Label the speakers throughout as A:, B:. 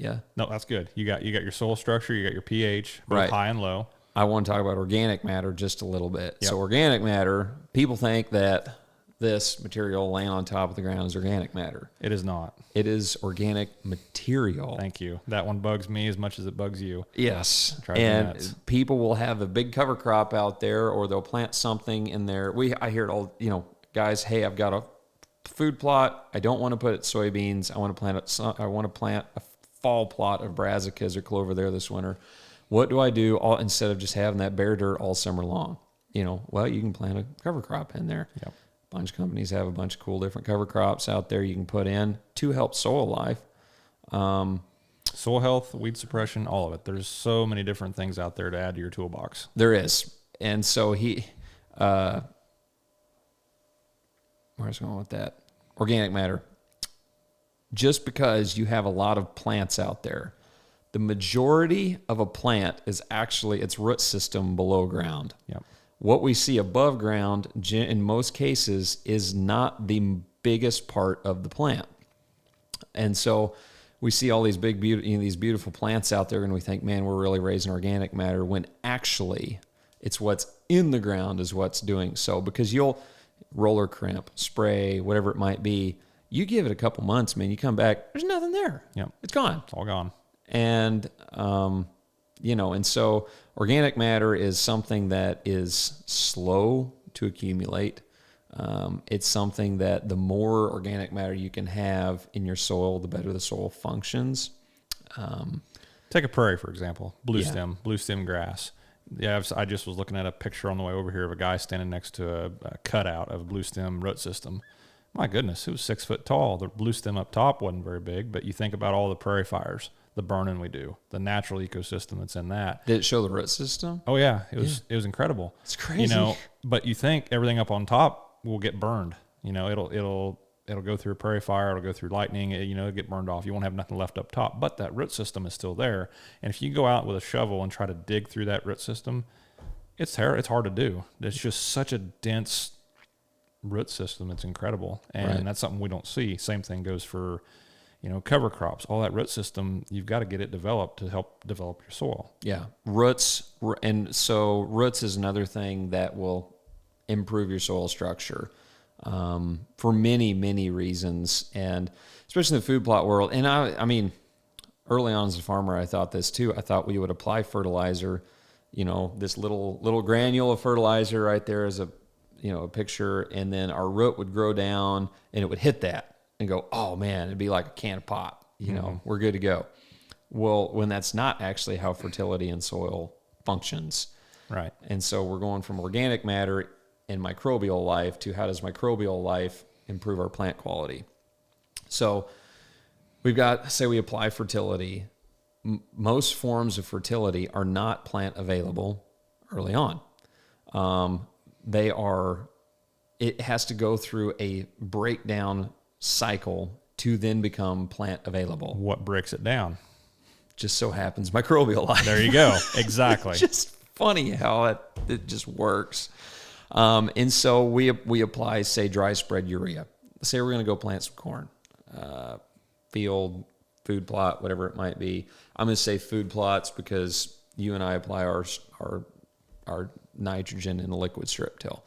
A: Yeah.
B: No, that's good. You got your soil structure, you got your pH, both
A: Right.
B: high and low.
A: I want to talk about organic matter just a little bit.
B: Yep.
A: So organic matter, people think that this material laying on top of the ground is organic matter.
B: It is not.
A: It is organic material.
B: Thank you. That one bugs me as much as it bugs you.
A: Yes.
B: Drives me
A: And
B: nuts.
A: people will have a big cover crop out there, or they'll plant something in there. I hear it all, guys, hey, I've got a food plot. I don't want to put soybeans. I want to plant a fall plot of brassicas or clover there this winter. What do I do instead of just having that bare dirt all summer long? Well, you can plant a cover crop in there.
B: Yep.
A: A bunch of companies have a bunch of cool different cover crops out there you can put in to help soil life.
B: Soil health, weed suppression, all of it. There's so many different things out there to add to your toolbox.
A: There is. And so where's going with that? Organic matter. Just because you have a lot of plants out there, the majority of a plant is actually its root system below ground.
B: Yep.
A: What we see above ground, in most cases, is not the biggest part of the plant. And so we see all these these beautiful plants out there, and we think, man, we're really raising organic matter, when actually it's what's in the ground is what's doing so. Because you'll roller crimp, spray, whatever it might be, you give it a couple months, man, you come back, there's nothing there.
B: Yep.
A: It's gone.
B: It's all gone.
A: And, and so organic matter is something that is slow to accumulate. It's something that the more organic matter you can have in your soil, the better the soil functions.
B: Take a prairie, for example, blue stem grass. Yeah, I just was looking at a picture on the way over here of a guy standing next to a cutout of a blue stem root system. My goodness, it was 6 foot tall. The blue stem up top wasn't very big, but you think about all the prairie fires, the burning we do, the natural ecosystem that's in that.
A: Did it show the root system?
B: Oh yeah, it was incredible.
A: It's crazy.
B: But you think everything up on top will get burned. It'll go through a prairie fire, it'll go through lightning, it'll get burned off. You won't have nothing left up top, but that root system is still there. And if you go out with a shovel and try to dig through that root system, it's hard to do. It's just such a dense root system. It's incredible. And that's something we don't see. Same thing goes for, cover crops. All that root system, you've got to get it developed to help develop your soil.
A: Yeah. Roots. And so roots is another thing that will improve your soil structure for many, many reasons. And especially in the food plot world. And I mean, early on as a farmer, I thought this too. I thought we would apply fertilizer, this little granule of fertilizer right there as a picture, and then our root would grow down and it would hit that and go, oh man, it'd be like a can of pop, we're good to go. Well, when that's not actually how fertility in soil functions.
B: Right.
A: And so we're going from organic matter and microbial life to how does microbial life improve our plant quality? So we've got, say we apply fertility. Most forms of fertility are not plant available early on. It has to go through a breakdown cycle to then become plant available.
B: What breaks it down?
A: Just so happens microbial life.
B: There you go. Exactly.
A: Just funny how it just works. And so we apply, say, dry spread urea. Say we're going to go plant some corn, field, food plot, whatever it might be. I'm going to say food plots because you and I apply our nitrogen in a liquid strip till.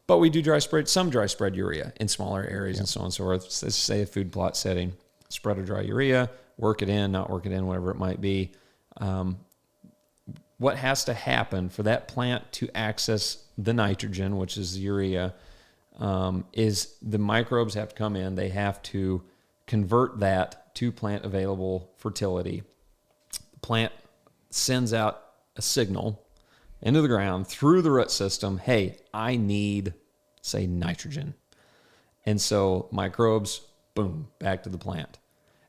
A: But we do some dry spread urea in smaller areas and so on and so forth. Let's say a food plot setting, spread a dry urea, work it in, not work it in, whatever it might be. What has to happen for that plant to access the nitrogen, which is the urea, is the microbes have to come in. They have to convert that to plant available fertility. The plant sends out a signal into the ground through the root system. Hey, I need, say, nitrogen. And so microbes, boom, back to the plant.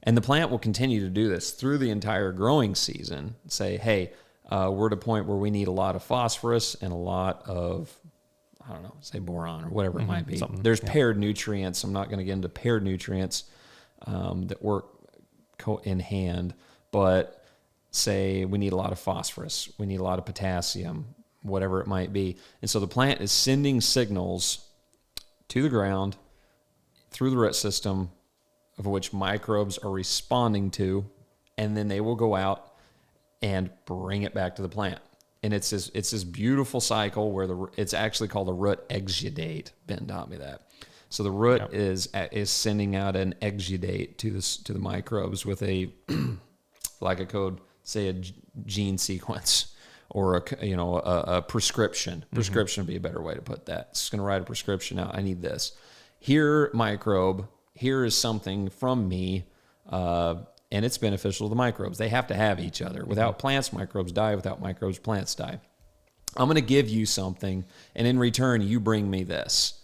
A: And the plant will continue to do this through the entire growing season. Say, hey, we're at a point where we need a lot of phosphorus and a lot of, say boron or whatever it might be. There's paired nutrients. I'm not going to get into paired nutrients that work in hand, but say we need a lot of phosphorus, we need a lot of potassium, whatever it might be. And so the plant is sending signals to the ground through the root system of which microbes are responding to, and then they will go out and bring it back to the plant. And it's this beautiful cycle where it's actually called a root exudate. Ben taught me that. So the root is sending out an exudate to the microbes with a like a code, say a gene sequence or a prescription. Prescription would be a better way to put that. It's going to write a prescription out. I need this. Here, microbe. Here is something from me. And it's beneficial to the microbes. They have to have each other. Without plants, microbes die. Without microbes, plants die. I'm going to give you something, and in return, you bring me this.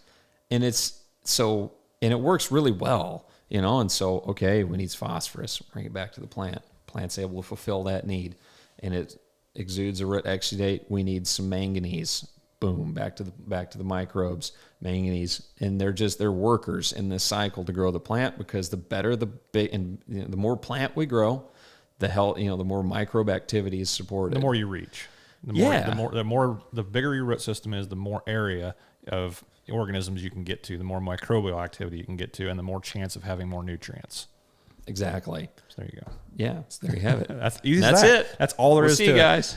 A: And it works really well, And so, okay, we need phosphorus. Bring it back to the plant. Plant's able to fulfill that need, and it exudes a root exudate. We need some manganese. Boom, back to the microbes, manganese, and they're workers in this cycle to grow the plant, because the better the more plant we grow, the more microbe activity is supported.
B: The more you reach, the bigger your root system is, the more area of organisms you can get to, the more microbial activity you can get to, and the more chance of having more nutrients.
A: Exactly.
B: So there you go.
A: Yeah, so there you have it.
B: That's easy.
A: That's it.
B: That's all there is to it.
A: See you guys.